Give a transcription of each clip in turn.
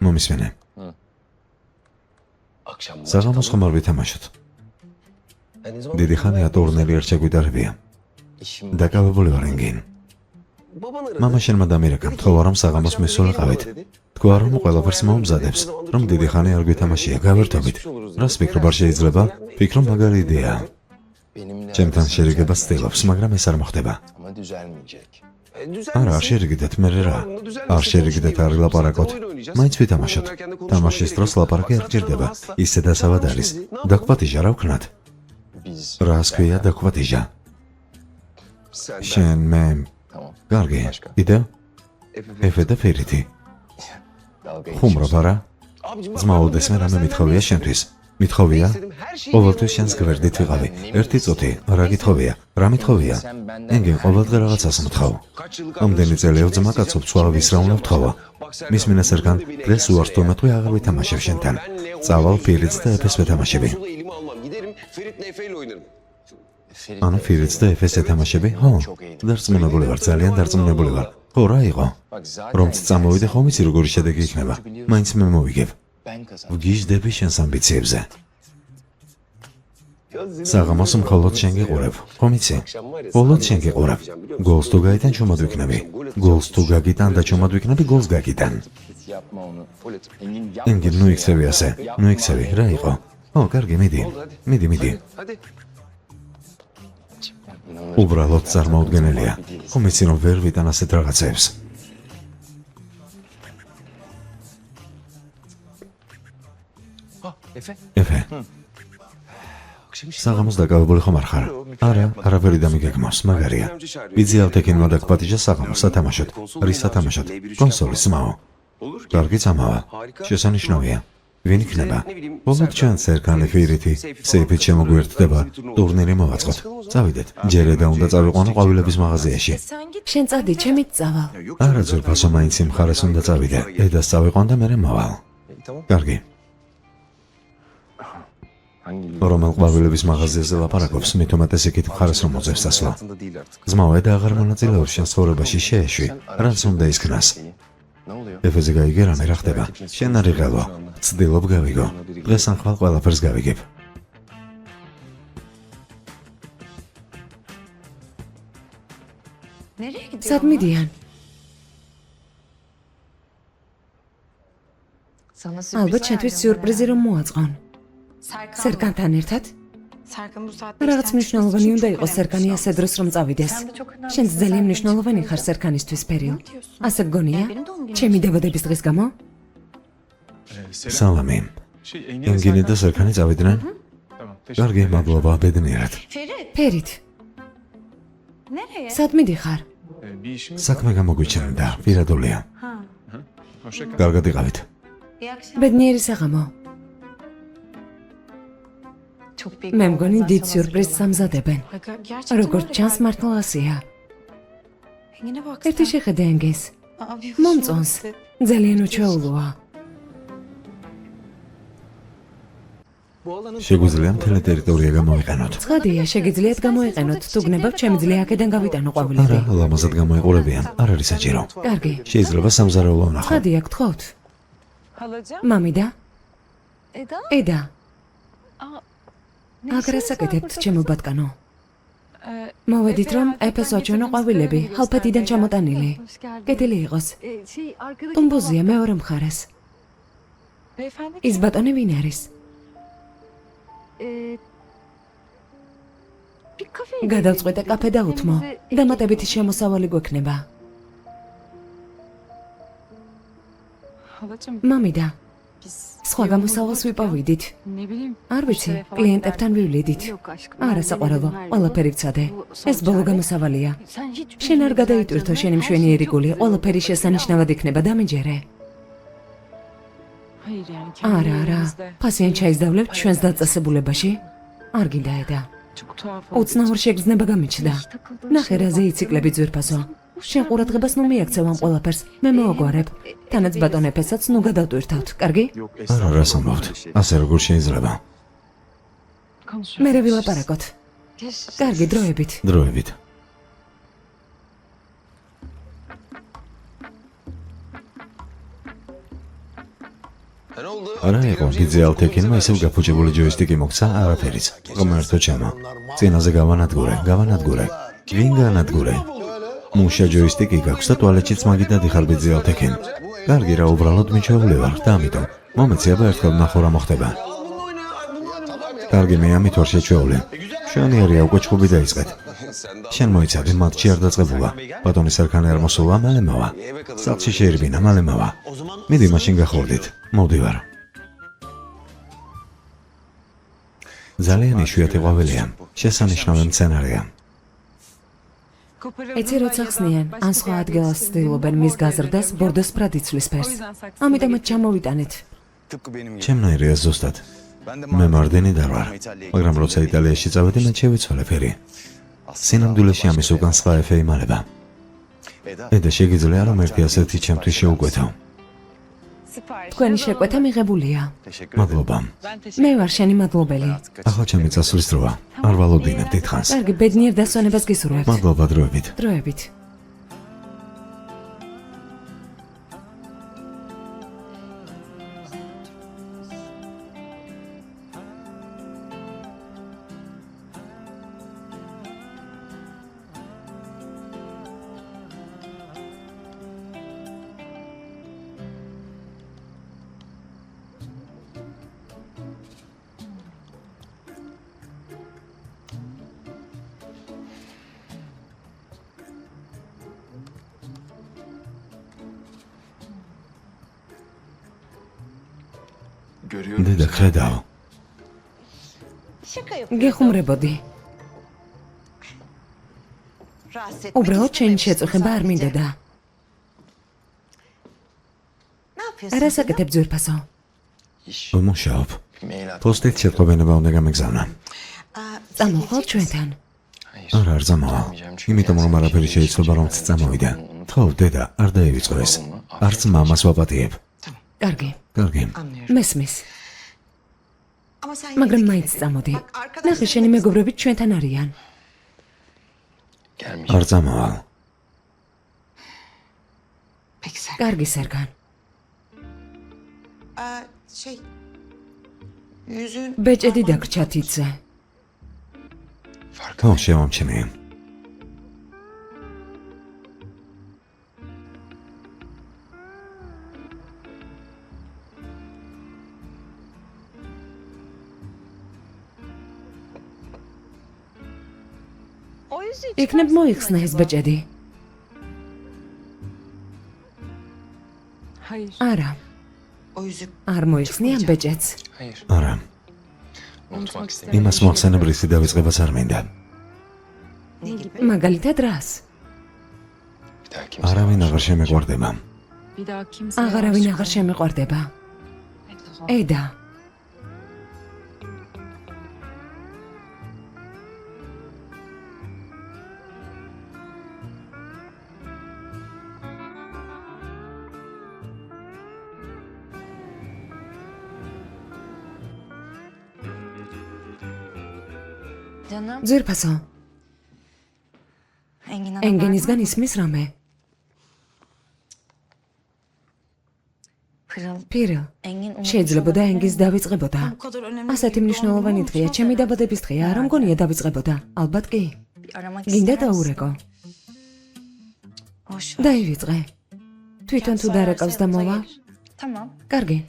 მომისმენე. საღამოს ხომ არ ვითამაშოთ. დიდი ხანია ტურნირი არ შეგვიდარებია. დაკავებული ვარ ენგინ. მამა შენმა დამირეკა, თქო რომ საღამოს მისულიყავით. თქვა რომ ყველაფერს მომზადებს, რომ დიდი ხანი არ გვითამაშია, გავერთობით. რას ფიქრობ არ შეიძლება? ფიქრობ მაგარი იდეაა. ჩემთან შერიგება ცდილობს, მაგრამ ეს არ მოხდება. არა, არ შერიგდეთ, მე რა. არ შერიგდეთ, არ ვილაპარაკოთ. მაინც ვითამაშოთ. თამაშის დროს ლაპარაკი არ გჭირდება. ისე დასავად არის. დაგვპატიჟა რა ვქნათ? რას ქვია დაგვპატიჟა? შენ მე კარგი, იდეა? ეფე და ფერიტი. ხუმრობ არა? ძმაულდეს მე რამე მithოვია შენთვის. მithოვია? ყოველთვის შენს გვერდით ვიყავი. ერთი წუთი, რა გithოვია? რა მithოვია? ენგენ ყოველდღე რაღაცას მთხოვ. ამდენი წელია ძმა კაცო ცვალვის რა უნდა ვთხოვა? მის მინასერგან დღეს უარსთუმეთყვი აღარ ვითამაშებ შენთან. წავალ ფირიც და ეფეს ვეთამაშები. ანუ ფირიც და ეფეს ეთამაშები? ხო, დარწმუნებული ვარ, ძალიან დარწმუნებული ვარ. ხო, რა იყო? რომც წამოვიდე ხომ იცი როგორი შედეგი იქნება? მაინც მე მოვიგებ. ვგიჟდები შენს ამბიციებზე. საღამოს მხოლოდ შენ გიყურებ, ხომ იცი? მხოლოდ შენ გიყურებ. გოლს თუ გაიტან ჩუმად ვიქნები. გოლს თუ გაგიტან და ჩუმად ვიქნები, გოლს გაგიტან. ენგენ ნუ იქცევი ასე, ნუ იქცევი, რა იყო? ო, კარგი, მიდი. უბრალოდ წარმოუდგენელია. ხომ იცი რომ ვერ ვიტან ასეთ რაღაცებს. ეფე. საღამოს დაკავებული ხომ არ ხარ? არა, არაფერი დამიგეგმავს, მაგარია. ვიძიავთ ეკინმა დაგვპატიჟა საღამოს სათამაშოდ. რის სათამაშოდ? კონსოლის ძმაო. კარგი წამავა. შესანიშნავია. ვინ იქნება? ბოლოდ ჩანს ერკანი ფირითი. სეიფით შემოგვიერთდება. ტურნირი მოვაწყოთ. წავიდეთ. ჯერედა უნდა წავიყვანო ყვავილების მაღაზიაში. შენ წადი, ჩემით წავალ. არა ძვირფასო, მაინც იმ მხარეს უნდა წავიდე. ედას წავიყვან და მერე მოვალ. კარგი. რომელ ყვავილების მაღაზიაზე ლაპარაკობს, მით უმეტეს იქით მხარეს რომ მოძებს დასვლა. ძმაო, ედა აღარ მონაწილეობს შენს ცხოვრებაში, შეეშვი. რაც უნდა ისქნას. ეფეზე გაიგე რამე რა ხდება? შენ არ იღელო. ცდილობ გავიგო. დღეს ახალ ყველაფერს გავიგებ. სად მიდიან? ალბათ შენთვის სიურპრიზი რომ მოაწყონ. სერკანთან ერთად? რაღაც მნიშვნელოვანი უნდა იყოს სერკანი ასე დროს რომ წავიდეს. შენ ძალიან მნიშვნელოვანი ხარ სერკანისთვის, ფერიო. ასე გგონია? ჩემი დაბადების დღის გამო? სალამი. ენგინი და სერკანი წავიდნენ? კარგი, მადლობა, ბედნიერად. ფერით. სად მიდიხარ? საქმე გამოგვიჩნდა, პირადულია. კარგად იყავით. ბედნიერი საღამო. მე მგონი დიდ სიურპრიზს ამზადებენ. როგორც ჩანს, მართლა ასეა. ერთი შეხედე ენგენს. მომწონს. ძალიან უჩვეულოა. შეგვიძლია მთელი ტერიტორია გამოვიყენოთ. ცხადია, შეგიძლიათ გამოიყენოთ. თუ გნებავთ, შემიძლია აქედან გავიტანო ყვავილები. არა, ლამაზად გამოიყურებიან. არ არის საჭირო. კარგი. შეიძლება სამზარეულო ვნახო. ცხადია, გთხოვთ. მამიდა? ედა. აგრასაკეთებთ, ჩემო ბატკანო. მოვედით რომ ეფეს ოჩვენო ყვავილები, ჰალფედიდან ჩამოტანილი. კეთილი იყოს. ტუმბოზია მეორე მხარეს. ის ბატონი ვინ არის? გადავწყვეტე კაფე დაუთმო. დამატებითი შემოსავალი გვექნება. მამიდა. სხვა გამოსავალს ვიპოვიდით. არ ვიცი, კლიენტებთან ვივლიდით. არა საყვარელო, ყველაფერი ვცადე. ეს ბოლო გამოსავალია. შენ არ გადაიტვირთო შენი მშვენიერი გული, ყველაფერი შესანიშნავად იქნება, დამიჯერე. არა, ფასიან ჩაის დავლევთ ჩვენს დაწესებულებაში. არ გინდა ედა. უცნაურ შეგრძნება გამიჩნდა. ნახე რაზე იციკლები ძვირფასო. შენ ყურადღებას ნუ მიაქცევ ამ ყველაფერს. მე მოვაგვარებ. თანაც ბატონ ეფესაც ნუ გადავტვირთავთ, კარგი? არა, რას ამბობთ? ასე როგორ შეიძლება? მერე ვილაპარაკოთ. კარგი, დროებით. დროებით. არა იყო, დიდზე ალთექინმა ისევ გაფუჭებული ჯოისტიკი მოგცა, არაფერიც. ღმერთო ჩემო. წინაზე გავანადგურე. ვინ განადგურე? მუშა ჯოისტიკი გაქვს და ტუალეტშიც მაგიდად იხარ ბიძე ალთექინ. კარგი რა, უბრალოდ მიჩვეული ვარ და ამიტომ. მომეციება ერთხელ ნახო რა მოხდება. კარგი, მე ამით ვარ შეჩვეული. შენიერია უკვე ჩხუბი დაიწყეთ. შენ მოიცადე, მატჩი არ დაწყებულა. ბატონის არქანი არ მოსულა, მალე მოვა. სახლში შეირბინა, მალე მოვა. მიდი მაშინ გახურდით. მოვდივარ. ძალიან იშვიათი ყვავილია. შესანიშნავი მცენარეა. ეცი როცა ხსნიან, ან სხვა ადგილას ცდილობენ მის გაზრდას ბორდოს ფრადიცვლის ფერს. ამიტომაც ჩამოვიტანეთ. ჩემნაირია ზუსტად. მე მარდენი და ვარ, მაგრამ როცა იტალიაში წავედი, მე შევიცვალე ფერი. სინამდვილეში ამის უკან სხვა ეფე იმალება. და შეგიძლია რომ ერთი ასეთი ჩემთვის შეუკვეთა. თქვენი შეკვეთა მიღებულია. მადლობა. მე ვარ შენი მადლობელი. ახლა ჩემი წასვლის დროა. არ ვალოდინებ დიდხანს. კარგი, ბედნიერ დასვენებას გისურვებთ. მადლობა დროებით. დროებით. დედა ხედავ. გეხუმრებოდი. უბრალოდ შენი შეწუხება არ მინდოდა. რა საკეთებ ძვირფასო? ვმუშაობ. პოსტით შეტყობინება უნდა გამეგზავნა. წამოხვალ ჩვენთან. არ წამოვა. იმიტომ რომ არაფერი შეიძლება რომ წამოვიდა. თხოვ დედა, არ დაივიწყო ეს. არც მამას ვაპატიებ. კარგი. კარგი. მესმის. მაგრამ მაინც წამოდი. ნახე შენი მეგობრები ჩვენთან არიან. არ წამოვალ. კარგი სერგან. ბეჭედი დაგრჩა თითზე. ხო, შევამჩნიე. იქნებ მოიხსნა ეს ბეჭედი. არა. არ მოიხსნიან ბეჭედს. არა. იმას მოახსენებ რისი დავიწყებას არ მინდა. მაგალითად რას? არავინ აღარ შემეყვარდება. აღარავინ აღარ შემეყვარდება. ედა. ძვირფასო. ენგენისგან ისმის რამე. პირო, შეიძლებოდა ენგის დავიწყებოდა. ასეთი მნიშვნელოვანი დღეა, ჩემი დაბადების დღეა, არ მგონია დავიწყებოდა. ალბათ კი. გინდა დაურეკო. დაივიწყე. თვითონ თუ დარეკავს და მოვა? კარგი.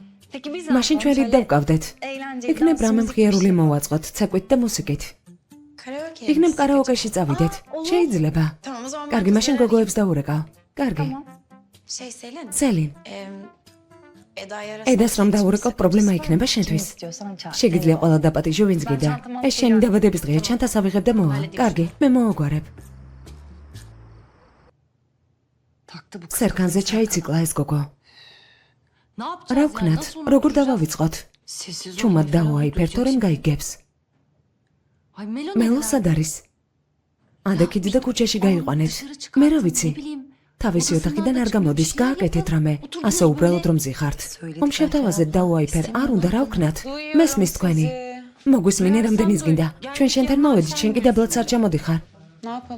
მაშინ ჩვენ რით დავკავდეთ? იქნებ რამე მხიარული მოვაწყოთ, ცეკვით და მუსიკით. იქნებ კარაოკეში წავიდეთ. შეიძლება. კარგი, მაშინ გოგოებს დაურეკავ. კარგი. სელინ. ედას რომ დაურეკავ, პრობლემა იქნება შენთვის. შეგიძლია ყველა დაპატიჟო ვინც გიდა. ეს შენი დაბადების დღეა, ჩანთას ავიღებ და მოვა. კარგი, მე მოვაგვარებ. სერგანზე ჩაიციკლა ეს გოგო. რა ვქნათ? როგორ დავავიწყოთ? ჩუმად დავაიფერ, თორემ გაიგებს. მელო სად არის? ადექიდი და ქუჩაში გაიყვანეთ. მე რა ვიცი? თავისი ოთახიდან არ გამოდის, გააკეთეთ რამე. ასე უბრალოდ რომ ზიხართ. მომშევთავაზეთ დავაიფერ, არ უნდა რა ვქნათ? მესმის თქვენი. მოგვისმინე რამდენის გინდა? ჩვენ შენთან მოვედით, შენ კი დაბლაც არ ჩამოდიხარ.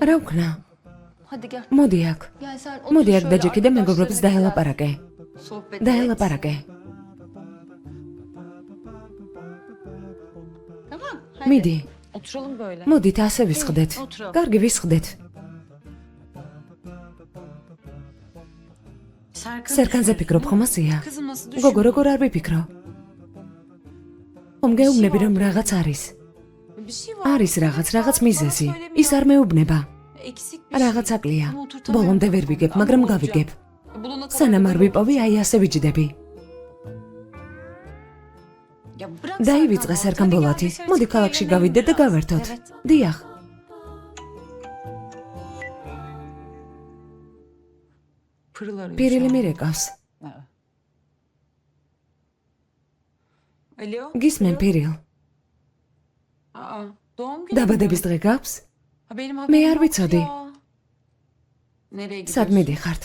რა ვქნა? მოდი აქ. მოდი აქ დაჯექი და მეგობრებს დაელაპარაკე. დაელაპარაკე. მიდი, Oturalım böyle. მოდით ასე ვისხდეთ. კარგი, ვისხდეთ. სერკანზე ფიქრობ ხომ ასეა? Kızım nasıl düşün? გოგო, როგორ არ ვიფიქრო? ხომ გეუბნები რომ რაღაც არის? Bir şey var. არის რაღაც მიზეზი. ის არ მეუბნება. Eksik bir რაღაც şey. აკლია. Ama oturtamıyorum. ბოლომდე ვერ ვიგებ, მაგრამ გავიგებ. Bulana kadar- სანამ არ ვიპოვი, აი ასე ვიჯდები. Ya bırak დაივიწყე Serkan, სერკან hadi gel ბოლათი. dışarı მოდი çıkıp ქალაქში eğlenelim გავიდე და biraz. გავერთოთ. Evet. დიახ. Pırıl arıyor şu პირილი an. მირეკავს. Evet. Alo. გისმენ პირილ. Aa, doğum günü. დაბადების დღე გაქვს? Ha, benim მე haberim არ yok ვიცოდი. ya. Nereye gidiyorsun? სად მიდიხართ?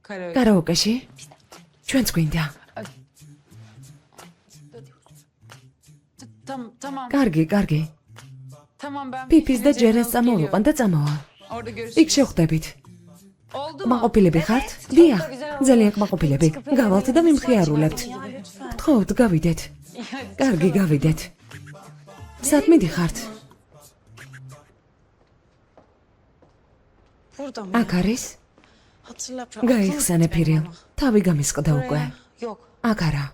Karaoke. კარაოკეში? ჩვენც გვინდა. Tamam. კარგი. Tamam ben. პიპის და Pipini ჯერენს alıp წამოვიყვან და წამოვა. geliyorum. Orada görüşürüz. იქ შევხვდებით. Oldu mu? კმაყოფილები ხართ? დიახ, ძალიან კმაყოფილები. გავალთ და მიმხიარულებთ. გთხოვთ, გავიდეთ. კარგი, გავიდეთ. სად მიდიხართ? Burada mı? აქ არის? Hatırla. გაიხსენე პირილ. თავი გამისყდა უკვე. Yok. აქ არა.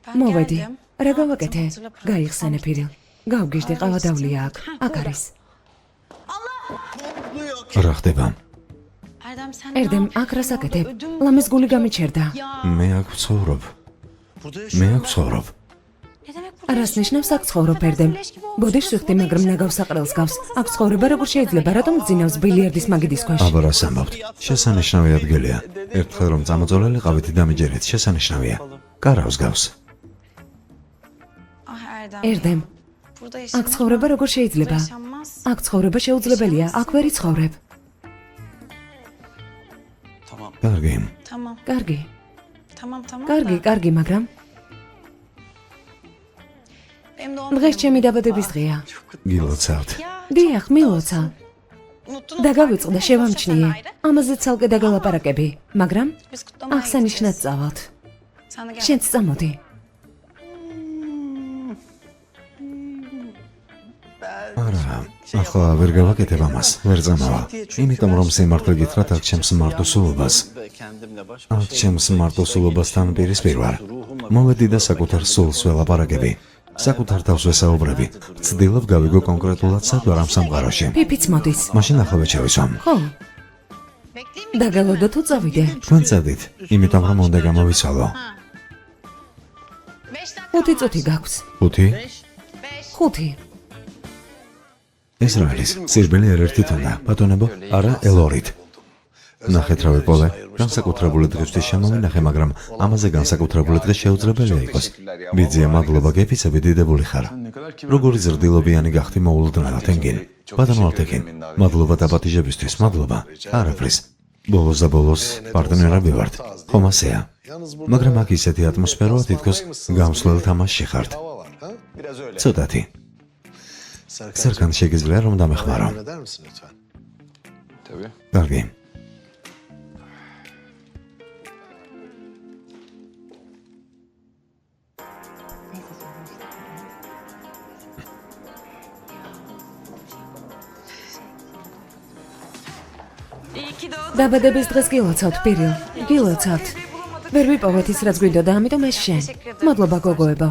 Ben მოვედი. geldim. რა გავაკეთე? Hatırla. გაიხსენე პირილ. გავგიჟდი, ყავადავლია აქ. აქ არის. რა ხდება? Erdem sen ერდემ, აქ რას აკეთებ? ლამის გული გამიჩერდა. მე აქ ვცხოვრობ. მე აქ ვცხოვრობ. Ne demek burada? რას ნიშნავს აქ ცხოვრობ ერდემ? ბოდიშ სუხტი, მაგრამ ნაგავს საყრელს გავს. აქ ცხოვრება როგორ შეიძლება? რატომ გძინავს ბილიარდის მაგიდის ქვეშ? აბა რას ამბობთ? შესანიშნავი ადგილია. ერთხელ რომ წამოწოლილიყავით, დამიჯერეთ, შესანიშნავია. კარავს გავს. Ah Erdem. ერდემ, Burada აქ yaşamak ცხოვრება როგორ შეიძლება? yaşanmaz. აქ ცხოვრება შეუძლებელია, აქ ვერ იცხოვრებ. კარგი. Tamam. კარგი, Tamam. კარგი, მაგრამ Benim doğum დღეს ჩემი დაბადების დღეა. გილოცავთ. დიახ, მილოცა. Unuttun mu? და გავიწყდა შევამჩნიე. ამაზე ცალკე დაგალაპარაკები, მაგრამ Biz kutlamaya აღსანიშნად gideceğiz. წავალთ. Sen de gel. შენც წამოდი. არა, ახლა ვერ გავაკეთებ ამას, ვერ წამოვა. იმიტომ რომ სიმართლე გითხრათ, აქ ჩემს მარტოსულობას. აქ ჩემს მარტოსულობასთან პირისპირ ვარ. მოვედი და საკუთარ სულს ველაპარაკები. საკუთარ თავს ვესაუბრები. ვცდილობ გავიგო კონკრეტულად სად ვარ ამ სამყაროში. პიპიც მოდის. მაშინ ახლა ჩავისვამ. ხო. დაგალოდო თუ წავიდე. თქვენ წადით, იმიტომ რომ უნდა გამოვიცვალო. 5 წუთი გაქვს. 5? 5. ეს რა არის? სირბილი ერთ-ერთით უნდა, ბატონებო, არა ელორით. ნახეთ რა ვიპოვე. განსაკუთრებული დღისთვის შემოვინახე, მაგრამ ამაზე განსაკუთრებული დღე შეუძლებელია იყოს. ბიძია, მადლობა, გეფიცები, დიდებული ხარ. როგორი ზრდილობიანი გახდი მოულოდნელად, ენგინ. ბატონო ალტეკინ, მადლობა დაპატიჟებისთვის, მადლობა. არაფრის. ბოლოს და ბოლოს პარტნიორები ვართ. ხომ ასეა? მაგრამ აქ ისეთი ატმოსფეროა, თითქოს გამსვლელ თამაშში ხართ. ცოტათი. სერკან შეგიძლია რომ დამეხმარო. კარგი. დაბადების დღეს გილოცავთ, პირილ. გილოცავთ. ვერ ვიპოვეთ ის, რაც გვინდოდა, ამიტომ ეს შენ. მადლობა, გოგოებო.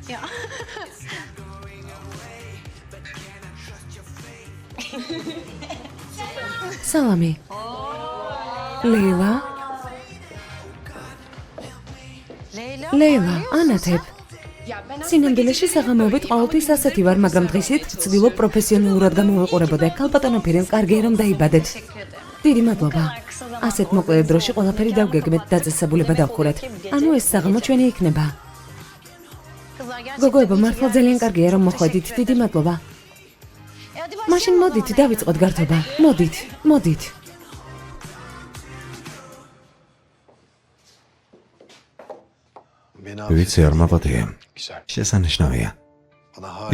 Ya. სალამი. ლეილა, ლეილა, ანათებ. სინამდვილეში საღამოობით ყოველთვის ასეთი ვარ, მაგრამ დღისით ვცდილობ პროფესიონალურად გამოვიყურებოდე. ქალბატონო პირილ, კარგია რომ დაიბადეთ. დიდი მადლობა. ასეთ მოკლე დროში ყველაფერი დავგეგმეთ, დაწესებულება დავხურეთ. ანუ ეს საღამო ჩვენი იქნება. გოგოებო, მართლა ძალიან კარგია რომ მოხვედით. დიდი მადლობა. მაშინ მოდით დავიწყოთ გართობა. მოდით. ვიცი არ მაპატია. შესანიშნავია.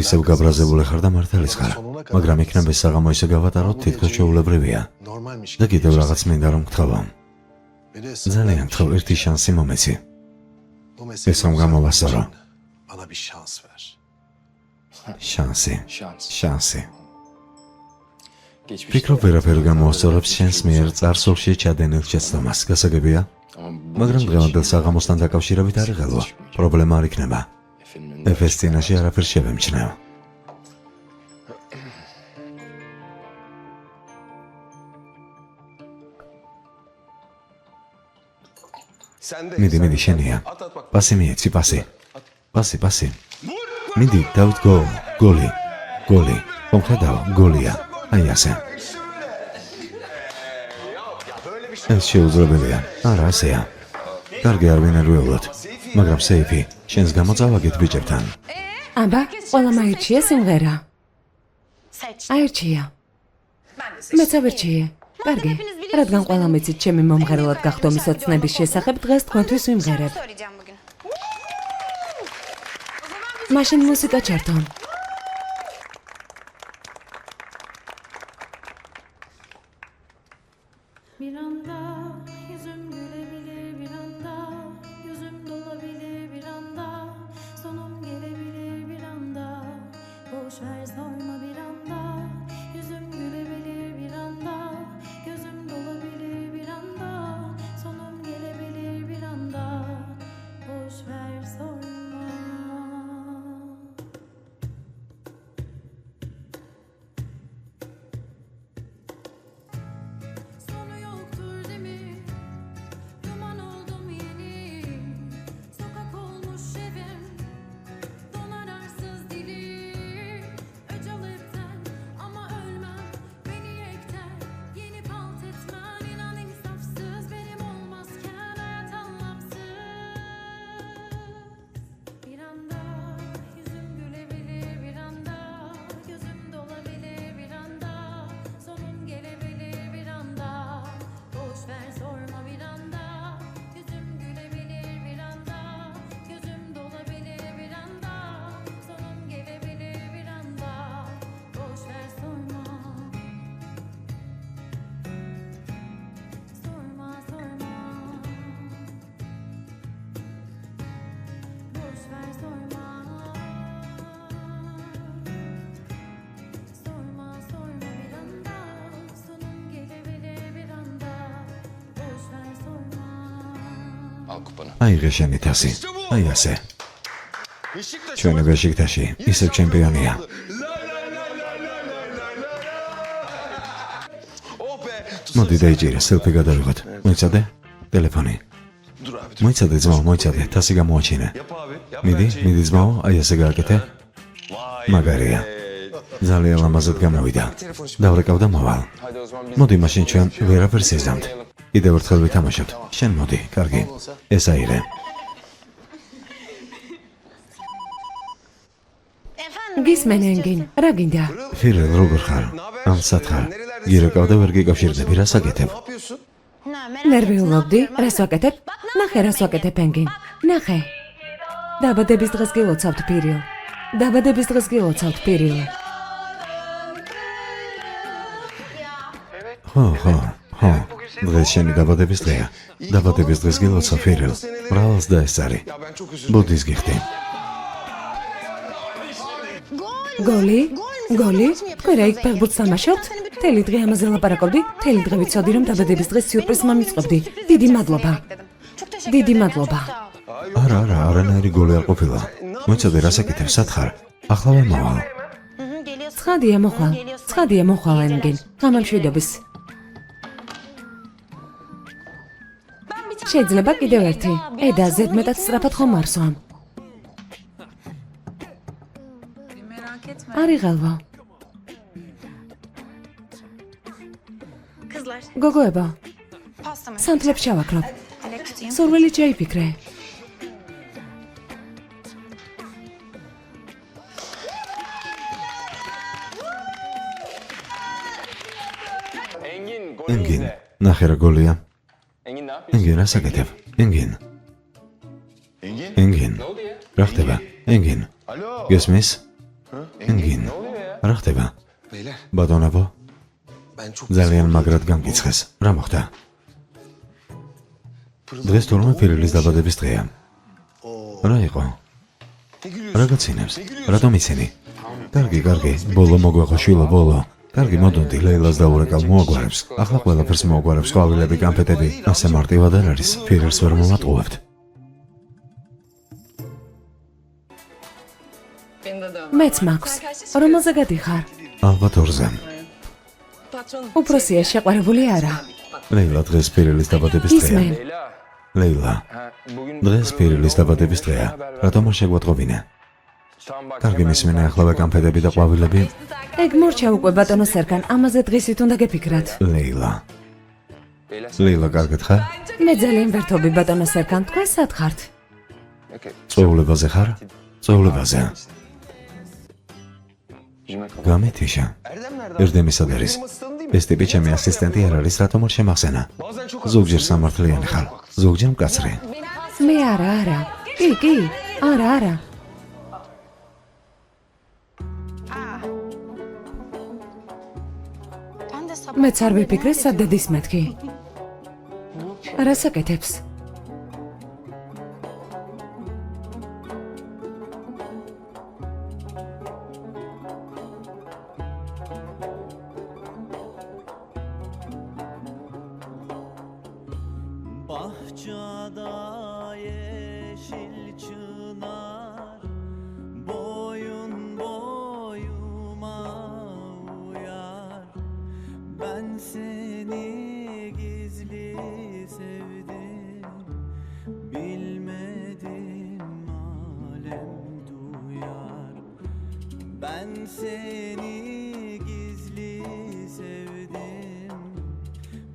ისევ გაბრაზებული ხარ და მართალის ხარ, მაგრამ იქნებ ეს საღამო ისე გავატაროთ, თითქოს ჩვეულებრივია. და კიდევ რაღაც მინდა რომ გთხოვო. ძალიან გთხოვ, ერთი შანსი მომეცი. ეს რომ გამოვასწორო. Bana bir şans ver. შანსი. ფიქრობ ვერაფერ გამოსწორებს შენს მიერ წარსულში ჩადენილ შეცდომას, გასაგებია? მაგრამ დღევანდელ საღამოსთან დაკავშირებით არ იღალვა. პრობლემა არ იქნება. ეფეს წინაშე არაფერ შევემჩნევ. მიდი შენია. პასი მიეცი, პასი. მიდი დავთ გოლი. მომხედავ, გოლია. აი ასე. ეს შეუძლებელია. არა, ასეა. კარგი არ ვინერვიულოთ. მაგრამ სეიფი, შენს გამოწავაგეთ ბიჭებთან. აბა, ყველამ აირჩია სიმღერა. Seç. აირჩია. Ben de seç. მეც ავირჩიე. კარგი. რადგან ყველამ იცით ჩემი მომღერლად გახდომის ოცნების შესახებ, დღეს თქვენთვის ვიმღერებ. Söyleyeceğim bugün. მაშინ მუსიკა ჩართონ. Bir anda yüzüm gülebilir, bir anda yüzüm dolabilir, bir anda sonum gelebilir, bir anda boş ver sorma, bir anda yüzüm gülebilir, bir anda gözüm dolabilir, bir anda sonum gelebilir, bir anda boş ver sorma. Sonu yoktur değil mi? Duman oldum yeni. Sokak olmuş evim. Donar arsız dilim. Öcal hepten ama ölmem. Beni yekten yenip alt etmen. İnan insafsız benim olmazken hayat anlamsız. Bir anda yüzüm gülebilir, bir anda gözüm dolabilir, bir anda sonum gelebilir, bir anda boş ver sorma, bir anda yüzüm gülebilir, bir anda gözüm dolabilir, bir anda sonum gelebilir, bir anda boş ver sorma. Sorma, sorma. Boş ver sorma. Sorma bir anda sonum gelebilir, bir anda boş ver sorma. Al kupanı. აიღე შენი თასი. აი ასე. ჩვენი ბეშიქტაში ისევ ჩემპიონია. Oh be. მოდი დაიჭირე, სელფი გადავიღოთ. მოიცადე? ტელეფონი. Dur abi. Dur. მოიცადე ძმაო, მოიცადე, თასი გამოაჩინე. Yap abi. Yap. მიდი ძმაო, აი ასე გააკეთე. Vay. მაგარია. ძალიან ლამაზად გამოვიდა. დავრეკავ და მოვალ. Hadi o zaman biz... მოდი მაშინ ჩვენ ვერაფერ სიზამთ. კიდევ ერთხელ ვითამაშოთ. შენ მოდი, კარგი. ეს აირე. Efendim. გისმენ ენგინ, რა გინდა? ფირელ, როგორ ხარ? ან სათხარ? გირეკავ და ვერ გიკავშირდები, რას აკეთებ? Ne yapıyorsun? Ne, merak ნერვიულობდი? რას ვაკეთებ? ნახე, რას ვაკეთებ ენგინ. ნახე. დაბადების დღეს გილოცავთ პირილ. დაბადების დღეს გილოცავთ პირილ. ხო. დღეს შენი დაბადების დღეა. დაბადების დღეს გილოცავ ფირელ. მრავალს დაესწარი. Ya ben çok özür ბუდის გიხდი. გოლი? თქვენ რა იქ ფეხბურთს თამაშობთ? მთელი დღე ამაზე ლაპარაკობდი? მთელი დღე ვიცოდი, რომ დაბადების დღეს სიურპრიზს მომიწყობდი. დიდი მადლობა. Çok teşekkür დიდი ederim. მადლობა. Çok sağ ol. არა, არანაირი გოლი არ ყოფილა. მოიცადე, რას აკეთებ, სათხარ? ახლავე მოვალ. Hı hı, geliyorsun. ცხადია მოხვალ ენგინ. გამამშვიდობის. შეიძლება კიდევ ერთი. ედა ზედმეტად სწრაფად ხომ არ სვამ. Merak etme. არ იღალვა. Kızlar. გოგოებო, Pasta mı? სანთლებს ჩავაქრობ. Dilek tutayım. სურვილი ჩაიფიქრე. Engin golü ენგინ, izle. ნახე რა გოლია. Engin ne yapıyorsun? ენგინ, რას აკეთებ? ენგინ. Engin. ენგინ. Ne oldu ya? რა ხდება? ენგინ. Alo. გესმის? ენგინ. Ne oluyor ya? რა ხდება? Beyler ბატონებო, ben çok ძალიან მაგრად გამკიცხეს. რა მოხდა? დღეს თურმე ფირილის დაბადების დღეა. რა იყო? რა გაცინებს? რატომ იცინი? კარგი, ბოლო მოგვეყო შვილო, ბოლო. კარგი, მოდუნდი, ლეილას დაურეკავ მოაგვარებს. ახლა ყველაფერს მოაგვარებს, ყვავილები, კანფეტები. ასე მარტივად არ არის, ფირერს ვერ მომატყუებთ. მეც მაქვს. რომელზე გადიხარ? ალბათ ორზე. უпроსია შეყვარებული არა. ლეილა დღეს ფირელის დაბადების დღეა. ისმენ. ლეილა, დღეს ფირელის დაბადების დღეა. რატომ არ შეგვატყობინა? კარგი მისმენე, ახლავე კანფეტები და ყვავილები. ეგ მორჩა უკვე ბატონო სერგან, ამაზე დღისით უნდა გეფიქრათ. ლეილა, კარგად ხარ? მე ძალიან ვერთობი ბატონო სერგან, თქვენ სად ხართ? წვეულებაზე ხარ? წვეულებაზე. გამეთიშა. ერდემი სად არის? ეს ტიპი ჩემი ასისტენტი არ არის, რატომ არ შემახსენა? ზოგჯერ სამართლიანი ხარ, ზოგჯერ მკაცრი. მე არა. კი, არა. მეც არ ვიფიქრე, სად დადის მეთქი. რას აკეთებს? Bahçada yeşil çınar boyun boyuma uyar. Ben seni gizli sevdim, bilmedim alem duyar. Ben seni gizli sevdim,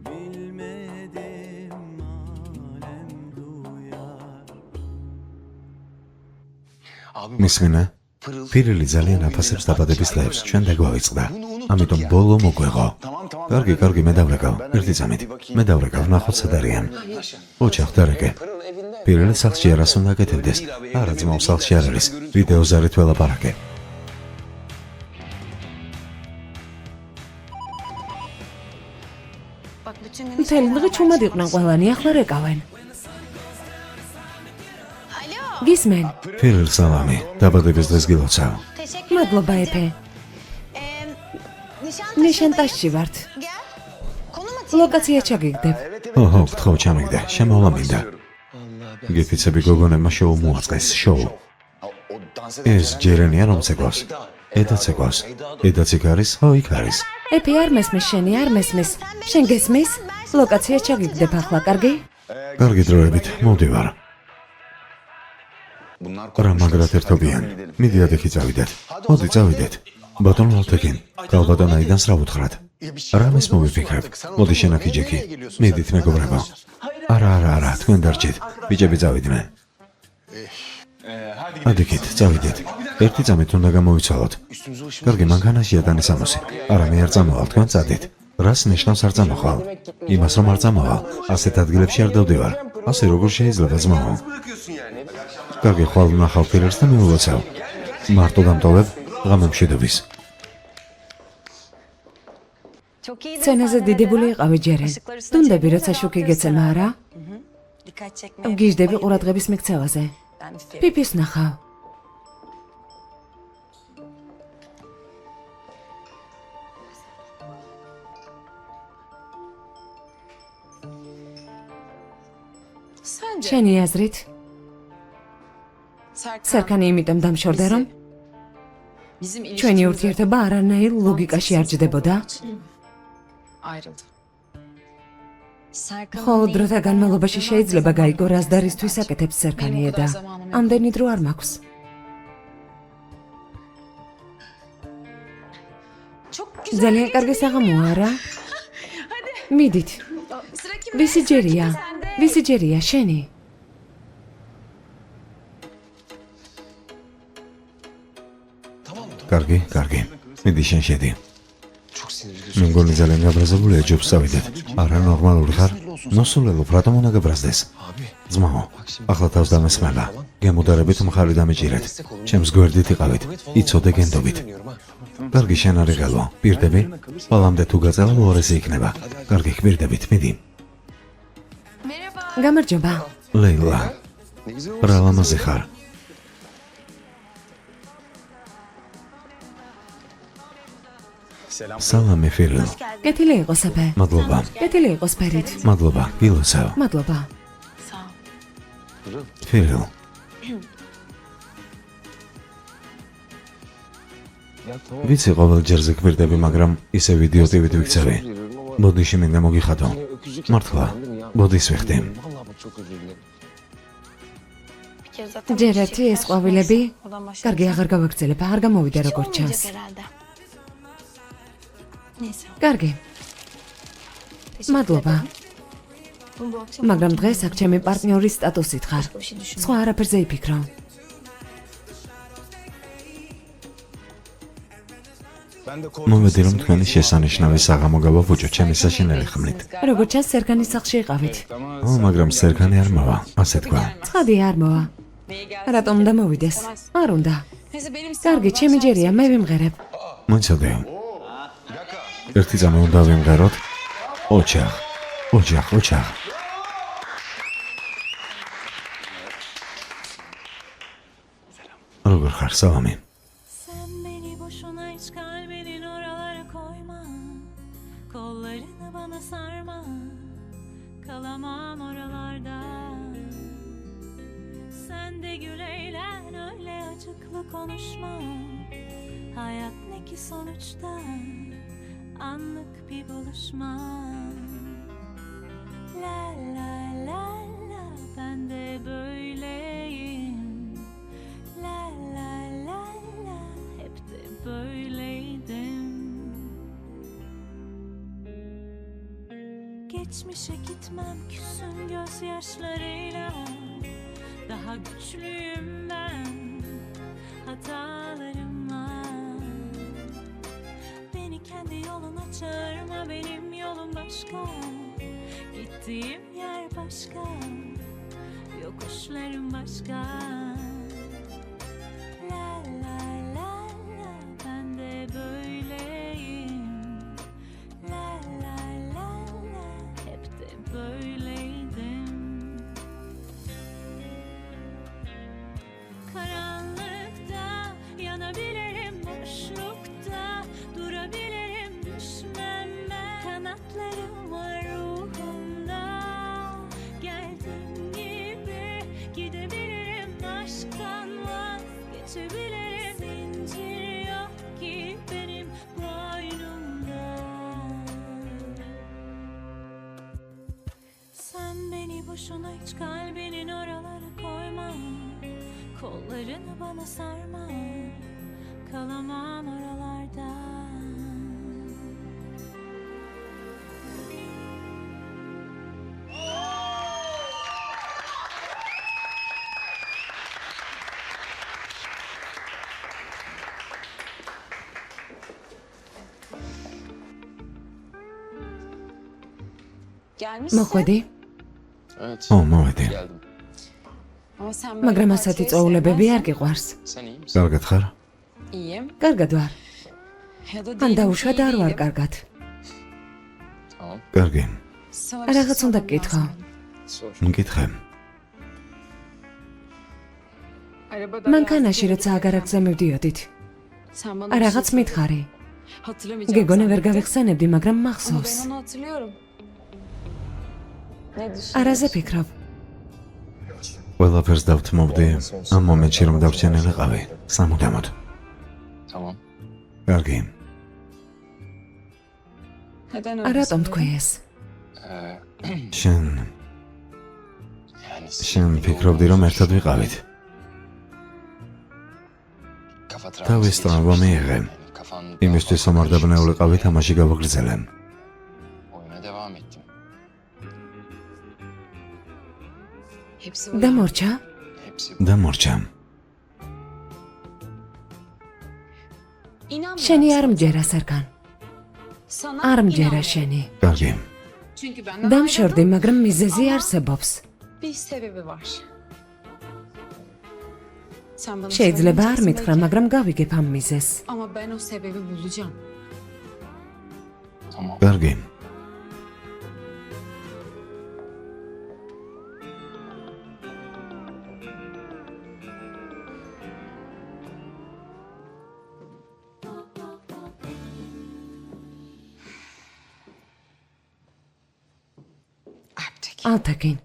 bilmedim alem duyar. მისმენა, ფირელი ძალიან აფასებს დაბადების დღეებს, ჩვენ დაგვავიწყდა. ამიტომ ბოლო მოგვეღო. კარგი, მე დავრეკავ. ერთი წამით. მე დავრეკავ, ნახოთ სად არიან. ოჩახ დარეკე. ფირელი სახლში არას უნდა აკეთებდეს. არა, ძმაო, სახლში არ არის. ვიდეოზე არით ველაპარაკე. მთელი დღე ჩუმად იყვნენ ყველანი, ახლა რეკავენ. გისმენ. ფირელ სალამი, დაბადების დღეს გილოცავ. მადლობა ეფე. ნიშანტაშში ვართ. ლოკაცია ჩაგიგდებ. ოჰო, გთხოვ ჩამიგდე, შემოვლა მინდა. გიფიცები გოგონებმა შოუ მოაწყეს, შოუ. ეს ჯერენია რომ ცეკვავს. ედაც ცეკვავს. ედაც იქ არის, ხო იქ არის. ეფი არ მესმის შენი, არ მესმის. შენ გესმის? ლოკაცია ჩაგიგდებ ახლა, კარგი? კარგი დროებით, მოვდივარ. რა მაგრად ერთობიან. მიდი ადექი წავიდეთ. მოდი წავიდეთ. ბატონო ალთეკინ, კალბატონაიდანს რა უთხრათ? რამეს მოვიფიქრებ? მოდი შენ აქ იჯექი. მიდით მეგობრებო. არა, თქვენ დარჩით. ბიჭები წავიდნენ. ადექით, წავიდეთ. ერთი წამით უნდა გამოვიცვალოთ. კარგი, მანქანაშია დანესამოსი. არა, მე არ წამოვალ, თქვენ წადით. რას ნიშნავს არ წამოხვალ? იმას რომ არ წამოვალ, ასეთ ადგილებში არ დავდივარ. ასე როგორ შეიძლება ძმაო? კარგი, ხვალ ვნახავ ფირერს და მივულოცავ. მარტო დამტოვებ, ღამე მშვიდობის. სცენაზე დიდებული იყავი ჯერენ. დუნდები, როცა შუქი გეცემა, არა? გიждები ყურადღების მიქცევაზე. პიპის ნახავ. შენი აზრით? სერგანი იმიტომ დამშორდა, რომ ჩვენი ურთიერთობა არანაირ ლოგიკაში არ ჯდებოდა? ხოლო დროთა განმავლობაში შეიძლება გაიგო, რას და რისთვის აკეთებს სერგანიე და ამდენი დრო არ მაქვს. ძალიან კარგი საღამოა, არა? მიდით. ვისი ჯერია, შენი? კარგი. მიდი შენ შედი. მე მგონი ძალიან გაბრაზებულია, ჯობს წავიდეთ. არა, ნორმალური ხარ? ნოსულელობ, რატომ უნდა გაბრაზდეს? ძმაო, ახლა თავს დამესმება. გემოდარებით მხარი დამეჭირეთ. ჩემს გვერდით იყავით, იცოდე გენდობით. კარგი, შენ არ იღელო. პირდები? ყველამდე თუ გაწევა, უორესი იქნება. კარგი, პირდებით, მიდი. გამარჯობა. ლეილა, რა ლამაზი ხარ. სალამი ფირილ. Hoş geldin. კეთილი იყოს აბე. მადლობა. კეთილი იყოს ფერით. მადლობა. გილოცავ. მადლობა. Sağ ol. ფირილ. ვიცი ყოველ ჯერზე გვირდები, მაგრამ ისე ვიდეო ტივით ვიქცევი. ბოდიში მინდა მოგიხადო. მართლა. ბოდის ვიხდი. Bir kere zaten ჯერ bir ერთი şey ეს ყვავილები Odan başlayalım. კარგი აღარ გავაგრძელებ, არ გამოვიდა Hiç როგორც ჩანს. olmayacak herhalde. Neyse. კარგი, teşekkür მადლობა. ederim. Bu akşam მაგრამ დღეს აქ ჩემი პარტნიორის სტატუსით ხარ. başka bir şey düşünme. სხვა არაფერზე იფიქრო. მომედი რომ თქვენი შესანიშნავი საღამო გავაბუჭო ჩემი საშინელი ხმლით. როგორც ჩანს, სერგანის სახლში იყავით. მაგრამ სერგანი არ მოვა, ასე თქვა. ცხადი არ მოვა. რატომ უნდა მოვიდეს? არ უნდა. Neyse benim კარგი, ჩემი ჯერია, მე ვიმღერებ. მოიცადე. ერთი წამი უნდა ვიმღეროთ. ოჯახ. როგორ ხარ, სალამი? Sen beni boşuna hiç kalbinin oralara koyma. Kollarını bana sarma. Kalamam oralarda. Sen de gül eğlen, öyle acıklı konuşma. Hayat ne ki sonuçta, anlık bir buluşma. La la la la, ben de böyleyim. La la la la, hep de böyleydim. Geçmişe gitmem küsün gözyaşlarıyla. Daha güçlüyüm ben hatalarımla. Beni kendi yoluna çağırma, benim yolum başka. Gittiğim yer başka, yokuşlarım başka. La la la la, ben de böyleyim. La la la la, hep de böyleydim. Karanlıkta yanabilirim, boşlukta durabilirim, düşmem ben. Kanatlarım var ruhumda, geldiğim gibi gidebilirim, aşktan vazgeçebilirim. Zincir yok ki benim boynumda. Sen beni boşuna hiç kalbinin oralara koyma. Kollarını bana sarma. Kalamam oralarda. gelmişsin. მოხვედი, Evet. მოვედი. Geldim. Ama sen მაგრამ ასეთი წვეულებები არ გიყვარს. Sen iyi misin? კარგად ხარ? İyiyim. კარგად ვარ. Ya da ან değilim, დაუშვა და iyi არ ვარ değilim. კარგად. Tamam. კარგი. Sana bir şey რაღაც უნდა sormam გკითხო. lazım. Sor. მკითხე. Arabada მანქანაში biraz როცა აგარაკზე მივდიოდით, Sen bana bir şey რაღაც söyledin. მითხარი. Hatırlamayacağım. გეგონა ვერ sandım. გავიხსენებდი, მაგრამ Ama მახსოვს. ben onu hatırlıyorum. Ne düşünüyorsun? არაზე ფიქრობ. ყველაფერს დავთმობდი ამ მომენტში რომ დავრჩენილიყავი სამუდამოდ. Tamam. კარგი. Neden öyle რატომ söyledin? თქვი ეს? შენ Yani შენ ფიქრობდი რომ ერთად ვიყავით? kafa თავის ტრამვა მიიღე. Kafan იმისთვის რომ არ დაბნეულიყავი თამაში გავაგრძელე. oyuna devam ettim. Hepsi bu. დამორჩა? Hepsi დამორჩა. İnanmıyorum შენი sana. არ მჯერა სერგან. Sana არ მჯერა inanmıyorum. შენი. კარგი. Çünkü benden დამშორდი, ayrıldın. მაგრამ მიზეზი Ama- არსებობს. Bir sebebi var. Sen bana შეიძლება არ söylemeyeceksin მითხრა, belki. მაგრამ გავიგებ ამ მიზეზს. Ama ben o sebebi bulacağım. tamam. კარგი. ალთაკინ.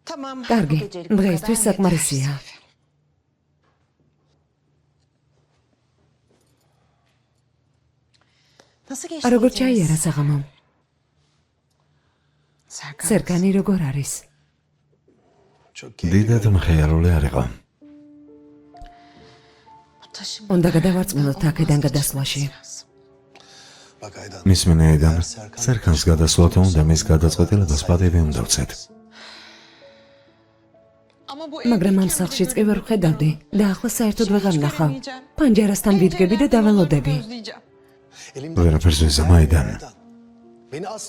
Tamam. კარგი, დღეისთვის საკმარისია. Nasıl geçti? როგორ geceniz? ჩაიარა საღამომ? სერგანი როგორ არის? დიდად მხიარული არ იყო. უნდა გადავარწმუნოთ აქედან გადასვლაში. მის მინეიდან სერგანს გადასვლათ უნდა მის გადაწყვეტილებას პატივი უნდა ვცეთ. მაგრამ ამ სახლშიც კი ვერ ვხედავდი და ახლა საერთოდ ვეღარ ვნახავ. პანჯარასთან ვიდგები და დაველოდები. ვერაფერს ვიზამაიდან.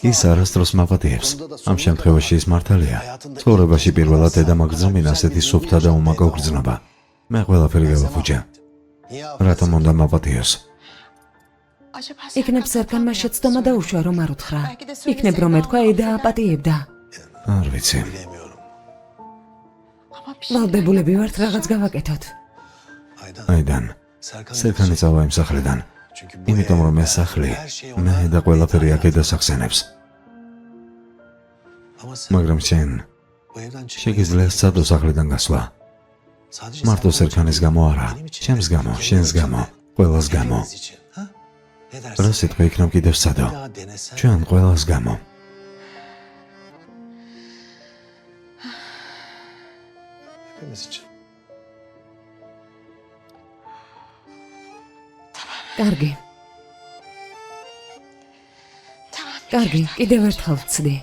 ის არასდროს მაპატიებს. ამ შემთხვევაში ის მართალია. ცხოვრებაში პირველად დედამაგრძნობინ ასეთი სუფთა და უმაკო გრძნობა. მე ყველაფერი გავაფუჭა. რატომ უნდა მაპატიოს? იქნებ სერგანმა შეცდომა დაუშვა რომ არ უთხრა. იქნებ რომ ეთქვა იდა აპატიებდა. არ ვიცი. ვალდებულები ვართ რაღაც გავაკეთოთ. აიდან სერგანი წავა იმ სახლიდან. იმიტომ რომ ეს სახლი მე და ყველაფერი აქ დასახსენებს. მაგრამ შენ შეგიძლია სცადო სახლიდან გასვლა. მარტო სერგანის გამო არა, ჩემს გამო, შენს გამო, ყველას გამო. რა სიტყვა იქნებ კიდევ სცადო? ჩვენ ყველას გამო. კარგი. კარგი, კიდევ ერთხელ ვცდი.